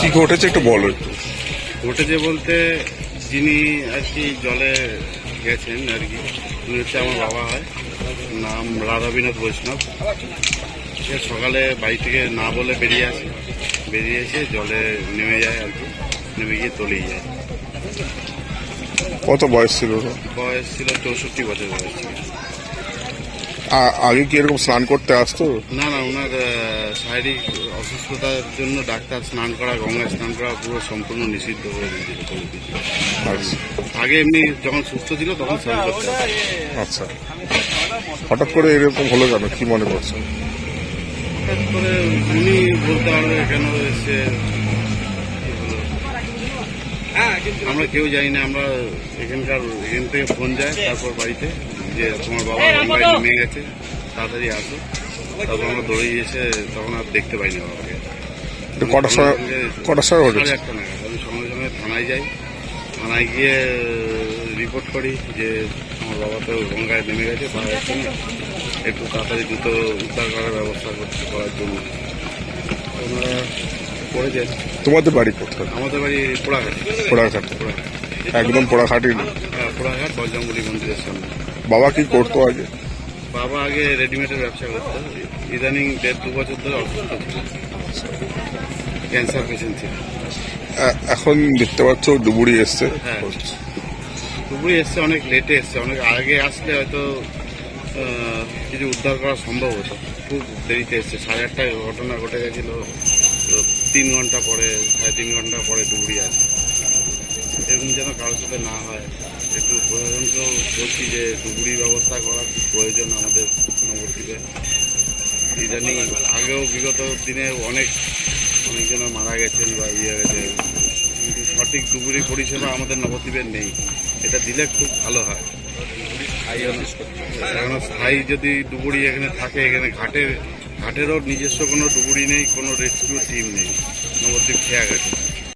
কি ঘটেছে একটু বলো একটু। ঘটেছে বলতে যিনি আর কি জলে গেছেন আর কি, উনি হচ্ছে আমার বাবা হয়, নাম রাধা বিনোদ বৈষ্ণব। সে সকালে বাড়ি থেকে না বলে বেরিয়ে এসে জলে নেমে যায় আর কি, নেমে গিয়ে তলিয়ে যায়। কত বয়স ছিল ওর? বয়স ছিল 64 বছর বয়স ছিল। আগে কি এরকম স্নান করতে আসতো? না না, ওনার শারীরিক অসুস্থতার জন্য ডাক্তার স্নান করা, গঙ্গায় স্নান করা পুরো সম্পূর্ণ নিষিদ্ধ করে দিয়েছিল, করে দিয়েছিল। আচ্ছা আগে এমনি যখন সুস্থ ছিল তখন স্নান করতে হতো। আচ্ছা, হঠাৎ করে এরকম হলো কেন, কি মনে করছো? হঠাৎ করে উনি বলতে পারবে কেন এসে কি হলো। আমরা কেউ জানি না, আমরা এখান থেকে ফোন যায় তারপর বাড়িতে যে তোমার বাবা গঙ্গায় নেমে গেছে, তাড়াতাড়ি আসো। তারপর আমরা দৌড়ে এসে তখন আর দেখতে পাইনি বাবাকে। এটা কটার সময় ঘটেছে? 1:30 নাগাদ আমি সঙ্গে সঙ্গে থানায় যাই। থানায় গিয়ে রিপোর্ট করি যে আমার বাবা তো গঙ্গায় নেমে গেছে, পাওয়া যাচ্ছে না, একটু তাড়াতাড়ি দ্রুত উদ্ধার করার ব্যবস্থা করার জন্য ওনারা করেছেন। তোমাদের বাড়ি কোথায়? আমাদের বাড়ি পোড়াঘাট। পোড়াঘাট? একদম পোড়াঘাটই না? হ্যাঁ, পোড়াঘাট বজরংবলী মন্দিরের সামনে। বাবা কি করতো আগে? বাবা আগে রেডিমেডের ব্যবসা করতো, ইদানিং 1.5-2 বছর ধরে অসুস্থ ছিল, ক্যান্সার পেশেন্ট ছিল। এখন দেখতে পাচ্ছ ডুবুরি এসছে। হ্যাঁ, ডুবুরি এসছে, অনেক লেটে এসছে, অনেক আগে আসলে হয়তো কিছু উদ্ধার করা সম্ভব হতো, খুব দেরিতে এসছে। 8:30টায় ঘটনা ঘটে গেছিল, তো 3 ঘন্টা পরে, 3.5 ঘন্টা পরে ডুবুরি আসে। এরকম যেন কারোর সাথে না হয়, একটু প্রশাসনকেও বলছি যে ডুবুরির ব্যবস্থা করা খুব প্রয়োজন আমাদের নবদ্বীপে। ইদানিং আগেও বিগত দিনে অনেকজন মারা গেছেন বা গেছে, কিন্তু সঠিক ডুবুরি পরিষেবা আমাদের নবদ্বীপের নেই। এটা দিলে খুব ভালো হয়। এখন স্থায়ী যদি ডুবুরি এখানে থাকে, এখানে ঘাটেরও নিজস্ব কোনো ডুবুরি নেই, কোনো রেস্কিউ টিম নেই নবদ্বীপ খেয়াঘাটে।